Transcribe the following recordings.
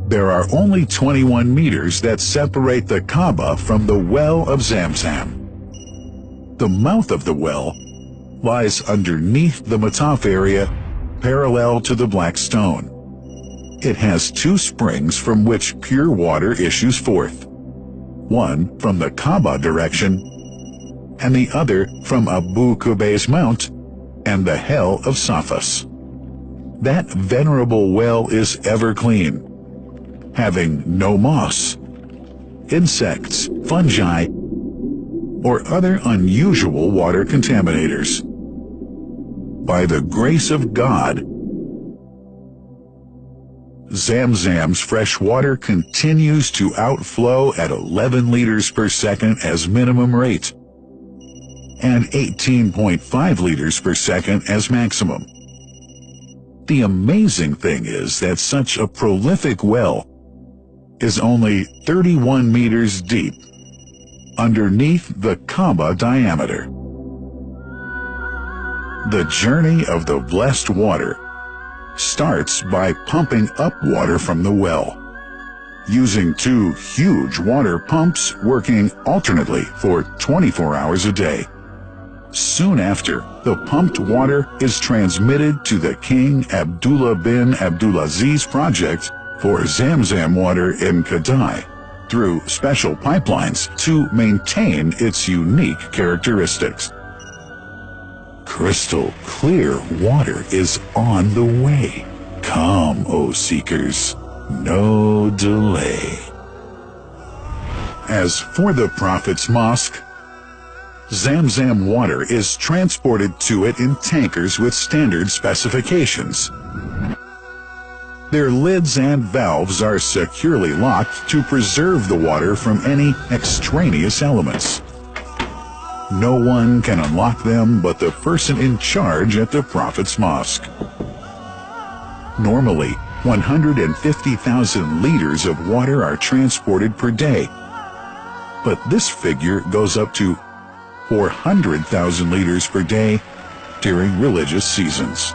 There are only 21 meters that separate the Kaaba from the well of Zamzam. The mouth of the well lies underneath the Mataf area, parallel to the black stone. It has two springs from which pure water issues forth, one from the Kaaba direction and the other from Abu Qubay's mount and the hell of Safas. That venerable well is ever clean, having no moss, insects, fungi, or other unusual water contaminators. By the grace of God, Zamzam's fresh water continues to outflow at 11 liters per second as minimum rate, and 18.5 liters per second as maximum. The amazing thing is that such a prolific well is only 31 meters deep, underneath the Kaaba diameter. The journey of the blessed water starts by pumping up water from the well, using two huge water pumps working alternately for 24 hours a day. Soon after, the pumped water is transmitted to the King Abdullah bin Abdulaziz project for Zamzam water in Kadai through special pipelines to maintain its unique characteristics. Crystal clear water is on the way. Come, O seekers, no delay. As for the Prophet's Mosque, Zamzam water is transported to it in tankers with standard specifications. Their lids and valves are securely locked to preserve the water from any extraneous elements. No one can unlock them but the person in charge at the Prophet's Mosque. Normally, 150,000 liters of water are transported per day, but this figure goes up to 400,000 liters per day during religious seasons.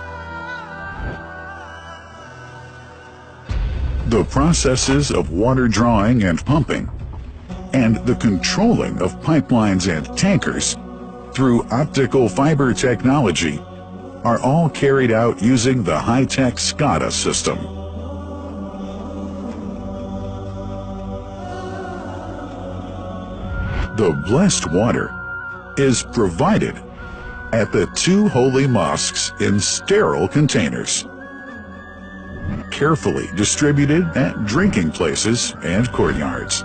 The processes of water drawing and pumping, and the controlling of pipelines and tankers through optical fiber technology are all carried out using the high-tech SCADA system. The blessed water is provided at the two holy mosques in sterile containers, carefully distributed at drinking places and courtyards.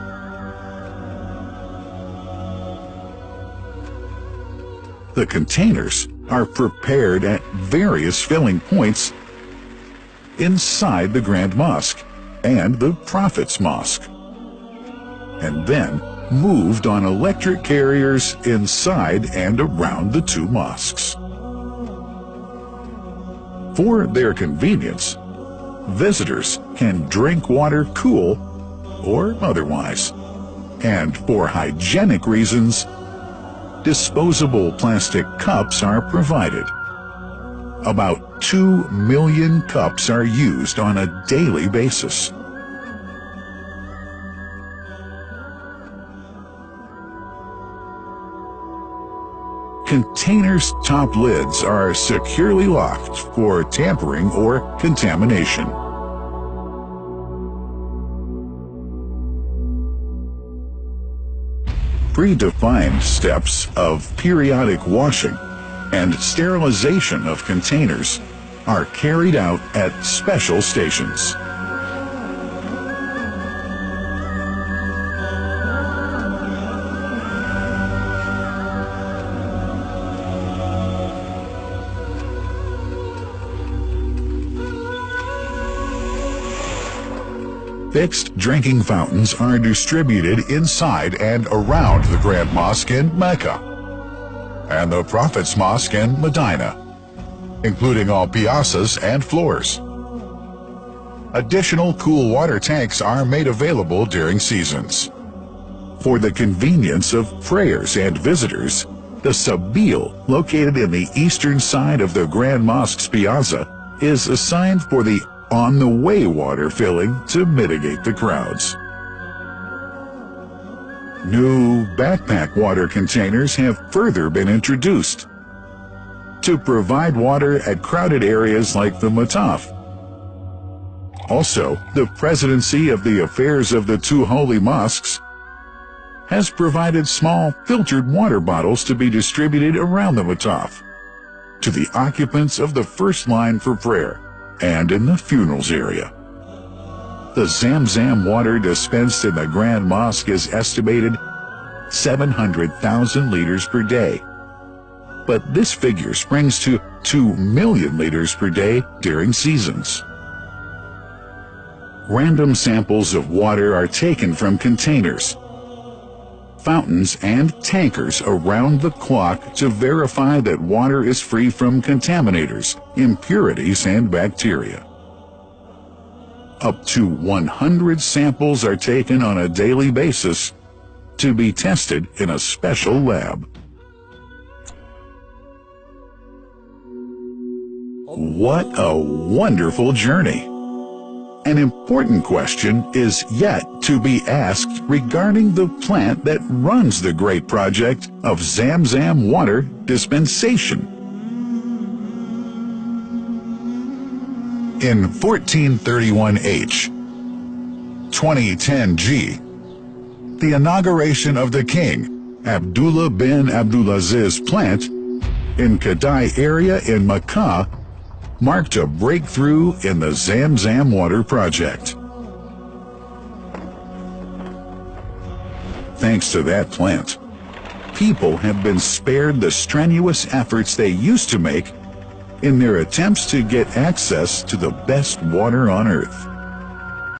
The containers are prepared at various filling points inside the Grand Mosque and the Prophet's Mosque, and then moved on electric carriers inside and around the two mosques. For their convenience, visitors can drink water cool or otherwise, and for hygienic reasons, disposable plastic cups are provided. About 2 million cups are used on a daily basis. Containers' top lids are securely locked for tampering or contamination. Predefined steps of periodic washing and sterilization of containers are carried out at special stations. Fixed drinking fountains are distributed inside and around the Grand Mosque in Mecca and the Prophet's Mosque in Medina, including all piazzas and floors. Additional cool water tanks are made available during seasons. For the convenience of prayers and visitors, the Sabil, located in the eastern side of the Grand Mosque's piazza, is assigned for the on-the-way water filling to mitigate the crowds. New backpack water containers have further been introduced to provide water at crowded areas like the Mataf. Also, the Presidency of the Affairs of the Two Holy Mosques has provided small filtered water bottles to be distributed around the Mataf to the occupants of the first line for prayer and in the funerals area. The Zamzam water dispensed in the Grand Mosque is estimated 700,000 liters per day, but this figure springs to 2 million liters per day during seasons. Random samples of water are taken from containers, fountains, and tankers around the clock to verify that water is free from contaminators, impurities, and bacteria. Up to 100 samples are taken on a daily basis to be tested in a special lab. What a wonderful journey! An important question is yet to be asked regarding the plant that runs the great project of Zamzam water dispensation. In 1431H, 2010G, the inauguration of the king, Abdullah bin Abdulaziz plant, in Kadai area in Makkah marked a breakthrough in the Zamzam water project. Thanks to that plant, people have been spared the strenuous efforts they used to make in their attempts to get access to the best water on earth.